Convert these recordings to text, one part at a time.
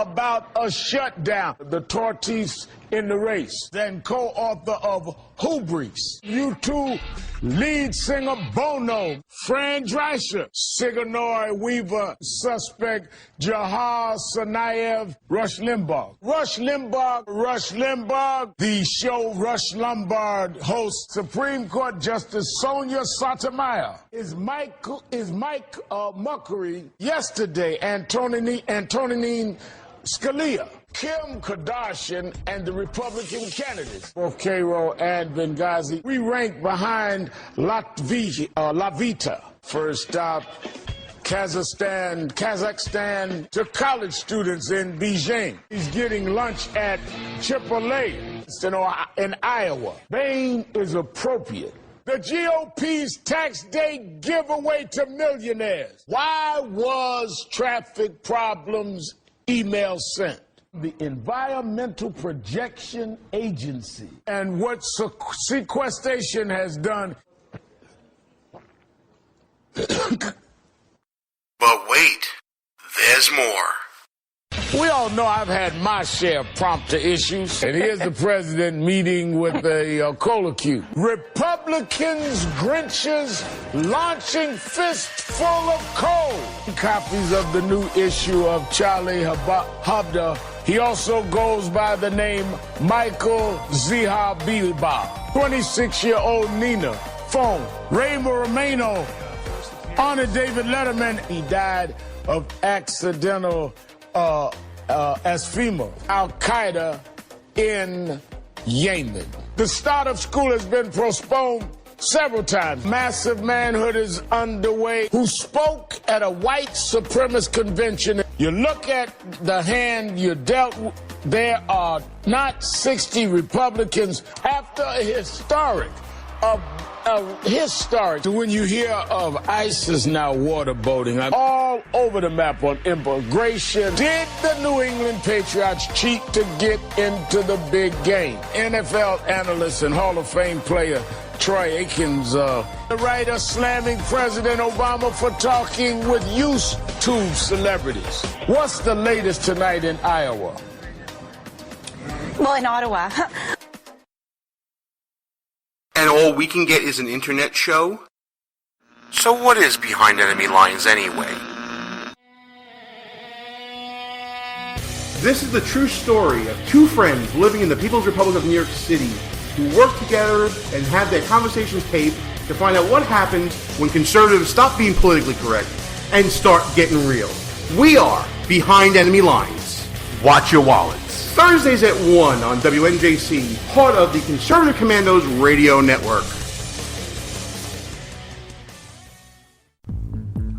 about a shutdown. The tortoise in the race. Then co-author of Hubris. U2 lead singer Bono. Fran Drescher. Sigourney Weaver. Suspect Jahar Tsarnaev. Rush Limbaugh. Rush Limbaugh. The show Rush Lombard hosts Supreme Court Justice Sonia Sotomayor. Is Mike Muckery yesterday, Antonin Scalia, Kim Kardashian, and the Republican candidates, both Cairo and Benghazi, we rank behind Lavita. First stop, Kazakhstan to college students in Beijing. He's getting lunch at Chipotle in Iowa. Bain is appropriate. The GOP's tax day giveaway to millionaires. Why was traffic problems email sent? The Environmental Projection Agency and what sequestration has done. But wait, there's more. We all know I've had my share of prompter issues. And here's the president meeting with a cola cube. Republicans, Grinches, launching fistful of coal. Copies of the new issue of Charlie Hebdo. He also goes by the name Michael Zahabilba. 26-year-old Nina. Phone. Ray Romano. Honor David Letterman. He died of accidental asphyma. Al-Qaeda in Yemen. The start of school has been postponed several times. Massive manhood is underway. Who spoke at a white supremacist convention. You look at the hand you dealt with, there are not 60 Republicans after a historic. When you hear of ISIS now waterboating, I'm all over the map on immigration. Did the New England Patriots cheat to get into the big game? NFL analyst and Hall of Fame player Troy Aikens, the writer slamming President Obama for talking with YouTube celebrities. What's the latest tonight in Iowa? Well, in Ottawa. And all we can get is an internet show? So what is Behind Enemy Lines anyway? This is the true story of two friends living in the People's Republic of New York City who work together and have their conversations taped to find out what happens when conservatives stop being politically correct and start getting real. We are Behind Enemy Lines. Watch your wallets. Thursdays at 1 on WNJC, part of the Conservative Commandos Radio Network.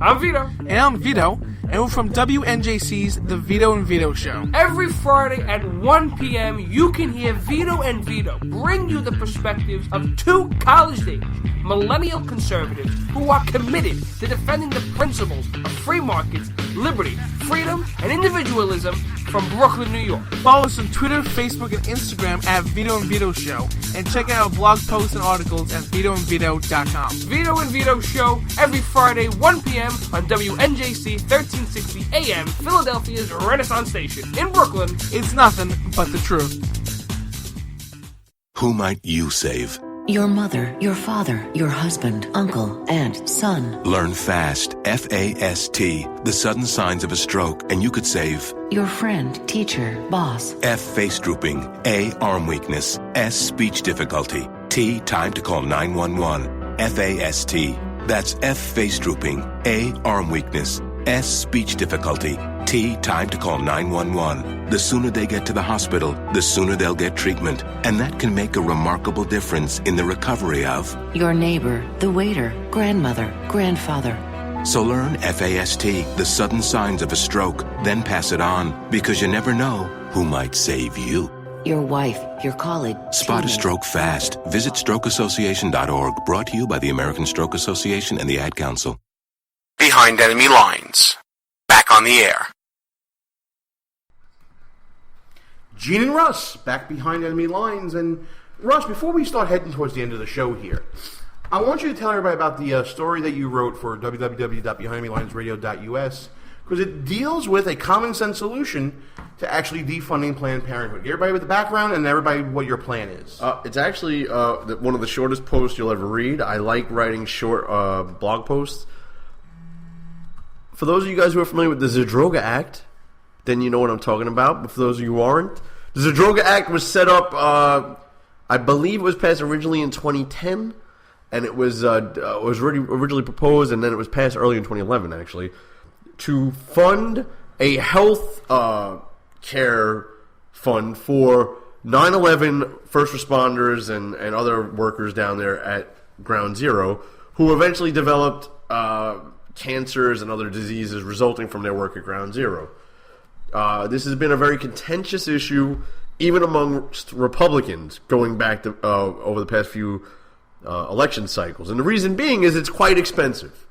I'm Vito. And I'm Vito, and we're from WNJC's The Vito and Vito Show. Every Friday at 1 p.m., you can hear Vito and Vito bring you the perspectives of two college-age millennial conservatives who are committed to defending the principles of free markets, liberty, freedom, and individualism from Brooklyn, New York. Follow us on Twitter, Facebook, and Instagram at Vito and Vito Show, and check out our blog posts and articles at vitoandvito.com. Vito and Vito Show every Friday, 1 p.m. on WNJC 1360 AM, Philadelphia's Renaissance Station in Brooklyn. It's nothing but the truth. Who might you save? Your mother, your father, your husband, uncle, aunt, son. Learn FAST, F-A-S-T, the sudden signs of a stroke, and you could save. Your friend, teacher, boss. F, face drooping. A, arm weakness. S, speech difficulty. T, time to call 911. F-A-S-T. That's F, face drooping. A, arm weakness. S, speech difficulty. T, time to call 911. The sooner they get to the hospital, the sooner they'll get treatment. And that can make a remarkable difference in the recovery of your neighbor, the waiter, grandmother, grandfather. So learn FAST, the sudden signs of a stroke, then pass it on, because you never know who might save you. Your wife, your colleague. Spot a stroke fast. Visit strokeassociation.org, brought to you by the American Stroke Association and the Ad Council. Behind Enemy Lines. Back on the air. Gene and Russ, back behind enemy lines. And Russ, before we start heading towards the end of the show here, I want you to tell everybody about the story that you wrote for www.behindenemylinesradio.us because it deals with a common sense solution to actually defunding Planned Parenthood. Get everybody with the background and everybody what your plan is. It's actually one of the shortest posts you'll ever read. I like writing short blog posts. For those of you guys who are familiar with the Zadroga Act, then you know what I'm talking about. But for those of you who aren't, the Zadroga Act was set up, I believe it was passed originally in 2010, and it was originally proposed, and then it was passed early in 2011, actually, to fund a health care fund for 9/11 first responders and other workers down there at Ground Zero who eventually developed cancers and other diseases resulting from their work at Ground Zero. This has been a very contentious issue, even amongst Republicans, going back to, over the past few election cycles. And the reason being is it's quite expensive.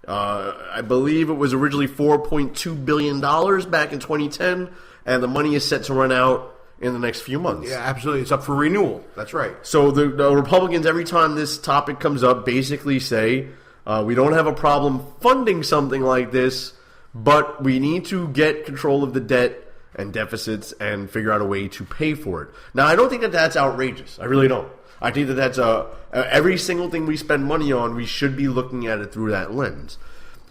I believe it was originally $4.2 billion back in 2010, and the money is set to run out in the next few months. Yeah, absolutely. It's up for renewal. That's right. So the Republicans, every time this topic comes up, basically say, we don't have a problem funding something like this, but we need to get control of the debt and deficits and figure out a way to pay for it. Now, I don't think that that's outrageous. I really don't. I think that that's every single thing we spend money on, we should be looking at it through that lens.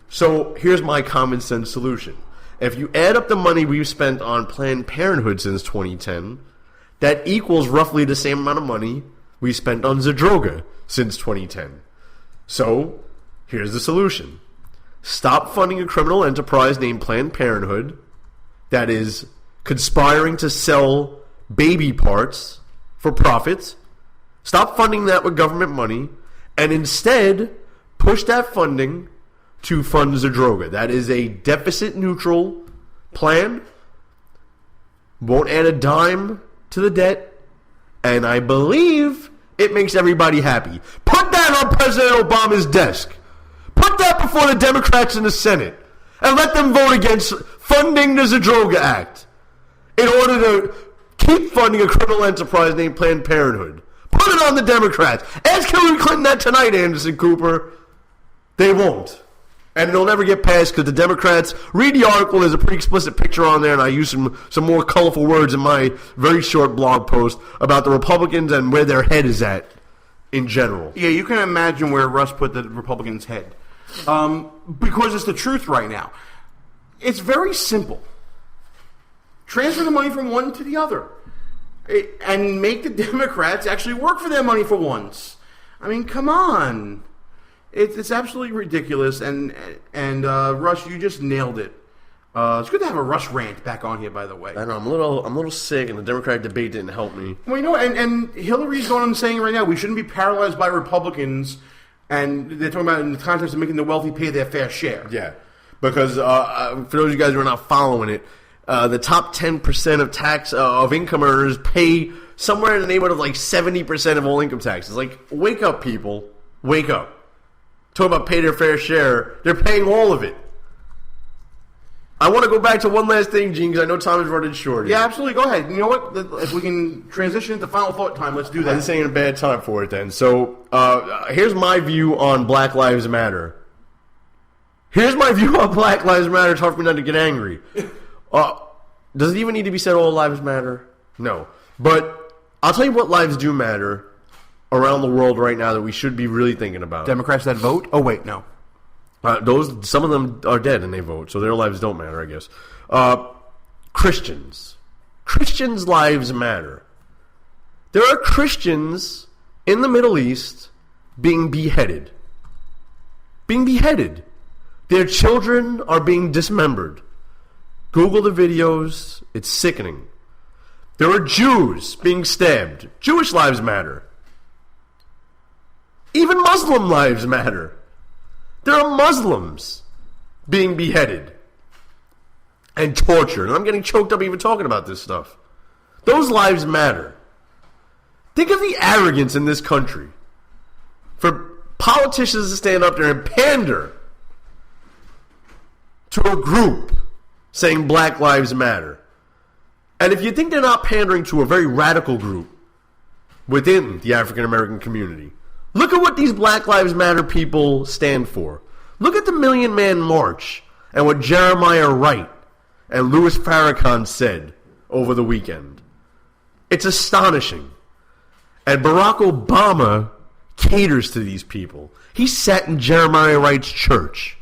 So here's my common sense solution. If you add up the money we've spent on Planned Parenthood since 2010, that equals roughly the same amount of money we spent on Zadroga since 2010. So here's the solution. Stop funding a criminal enterprise named Planned Parenthood that is conspiring to sell baby parts for profit. Stop funding that with government money, and instead push that funding to fund Zadroga. That is a deficit-neutral plan. Won't add a dime to the debt, and I believe it makes everybody happy. Put that on President Obama's desk. Put that before the Democrats in the Senate, and let them vote against funding the Zadroga Act in order to keep funding a criminal enterprise named Planned Parenthood. Put it on the Democrats. Ask Hillary Clinton that tonight, Anderson Cooper. They won't. And it'll never get passed because the Democrats, read the article, there's a pretty explicit picture on there, and I use some more colorful words in my very short blog post about the Republicans and where their head is at in general. Yeah, you can imagine where Russ put the Republicans' head. Because it's the truth right now. It's very simple. Transfer the money from one to the other. And make the Democrats actually work for their money for once. I mean, come on. It's absolutely ridiculous, and Russ, you just nailed it. It's good to have a Russ rant back on here, by the way. I know, I'm a little sick, and the Democratic debate didn't help me. Well, you know, and Hillary's going on saying right now we shouldn't be paralyzed by Republicans, and they're talking about in the context of making the wealthy pay their fair share. Yeah, because for those of you guys who are not following it, the top 10% of tax of income earners pay somewhere in the neighborhood of like 70% of all income taxes. Like, wake up, people. Wake up. Talk about pay their fair share. They're paying all of it. I want to go back to one last thing, Gene, because I know time is running short. Yeah, absolutely. Go ahead. You know what? If we can transition into final thought time, let's do that. This ain't a bad time for it then. So, here's my view on Black Lives Matter. It's hard for me not to get angry. Does it even need to be said all lives matter? No. But I'll tell you what lives do matter around the world right now that we should be really thinking about. Democrats that vote? Oh, wait, no. Some of them are dead and they vote, so their lives don't matter, I guess. Christians. Christians' lives matter. There are Christians in the Middle East being beheaded. Their children are being dismembered. Google the videos. It's sickening. There are Jews being stabbed. Jewish lives matter. Even Muslim lives matter. There are Muslims being beheaded and tortured. And I'm getting choked up even talking about this stuff. Those lives matter. Think of the arrogance in this country for politicians to stand up there and pander to a group saying Black Lives Matter. And if you think they're not pandering to a very radical group within the African American community, look at what these Black Lives Matter people stand for. Look at the Million Man March and what Jeremiah Wright and Louis Farrakhan said over the weekend. It's astonishing. And Barack Obama caters to these people. He sat in Jeremiah Wright's church.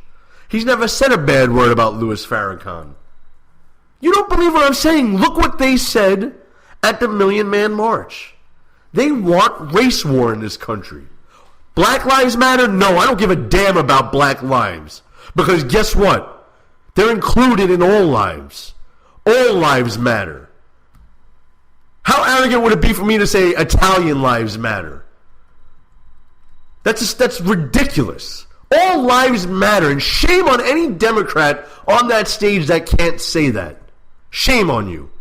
He's never said a bad word about Louis Farrakhan. You don't believe what I'm saying? Look what they said at the Million Man March. They want race war in this country. Black Lives Matter? No, I don't give a damn about black lives. Because guess what? They're included in all lives. All lives matter. How arrogant would it be for me to say Italian lives matter? That's ridiculous. All lives matter, and shame on any Democrat on that stage that can't say that. Shame on you.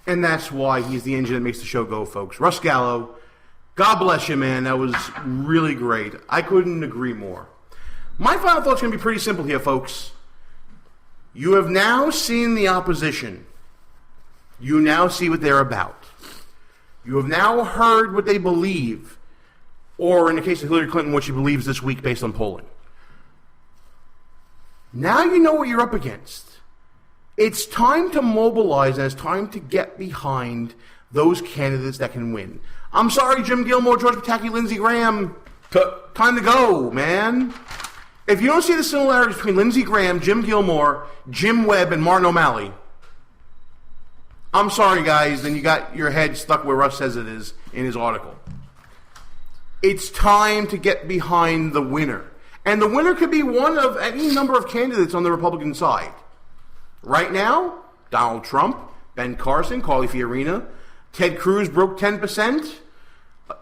And that's why he's the engine that makes the show go, folks. Russ Gallo, God bless you, man. That was really great. I couldn't agree more. My final thought's going to be pretty simple here, folks. You have now seen the opposition. You now see what they're about. You have now heard what they believe, or in the case of Hillary Clinton, what she believes this week based on polling. Now you know what you're up against. It's time to mobilize, and it's time to get behind those candidates that can win. I'm sorry, Jim Gilmore, George Pataki, Lindsey Graham. Time to go, man. If you don't see the similarities between Lindsey Graham, Jim Gilmore, Jim Webb, and Martin O'Malley, I'm sorry, guys, then you got your head stuck where Russ says it is in his article. It's time to get behind the winner. And the winner could be one of any number of candidates on the Republican side. Right now, Donald Trump, Ben Carson, Carly Fiorina, Ted Cruz broke 10%,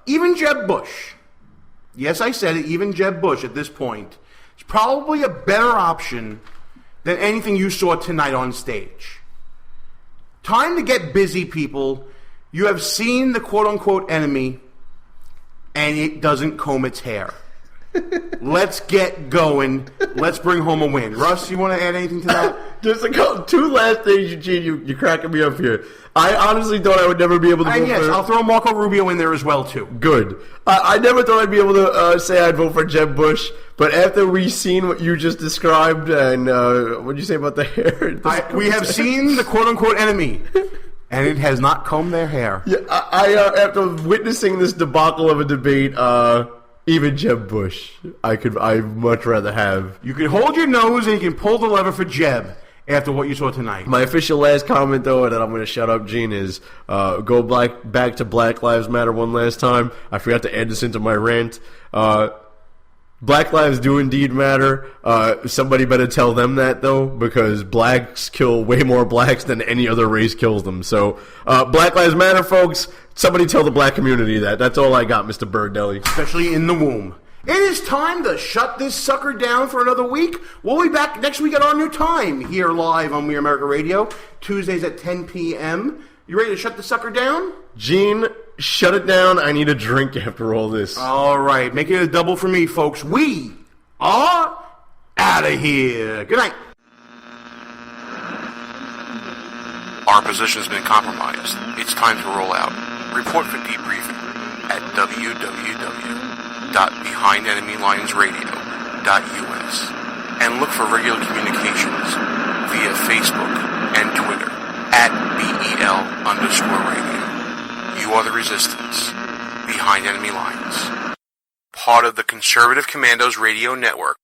even Jeb Bush. Yes, I said it, even Jeb Bush at this point is probably a better option than anything you saw tonight on stage. Time to get busy, people. You have seen the quote-unquote enemy, and it doesn't comb its hair. Let's get going. Let's bring home a win. Russ, you want to add anything to that? Just two last things, Eugene. You're cracking me up here. I honestly thought I would never be able to vote for... I'll throw Marco Rubio in there as well, too. Good. I never thought I'd be able to say I'd vote for Jeb Bush, but after we've seen what you just described, and what did you say about the hair? We have seen the quote-unquote enemy, and it has not combed their hair. Yeah, after witnessing this debacle of a debate... even Jeb Bush, I'd much rather have. You can hold your nose and you can pull the lever for Jeb after what you saw tonight. My official last comment, though, and then I'm going to shut up, Gene, is go back to Black Lives Matter one last time. I forgot to add this into my rant. Black lives do indeed matter. Somebody better tell them that, though, because blacks kill way more blacks than any other race kills them. So, Black Lives Matter, folks. Somebody tell the black community that. That's all I got, Mr. Bergdelli. Especially in the womb. It is time to shut this sucker down for another week. We'll be back next week at our new time here live on We America Radio, Tuesdays at 10 p.m. You ready to shut the sucker down? Gene, shut it down. I need a drink after all this. All right. Make it a double for me, folks. We are out of here. Good night. Our position's been compromised. It's time to roll out. Report for debriefing at www.behindenemylinesradio.us and look for regular communications via Facebook and Twitter at BEL_radio. You are the resistance. Behind Enemy Lines. Part of the Conservative Commandos Radio Network.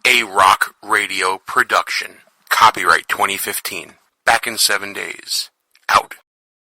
A rock radio production. Copyright 2015. Back in 7 days.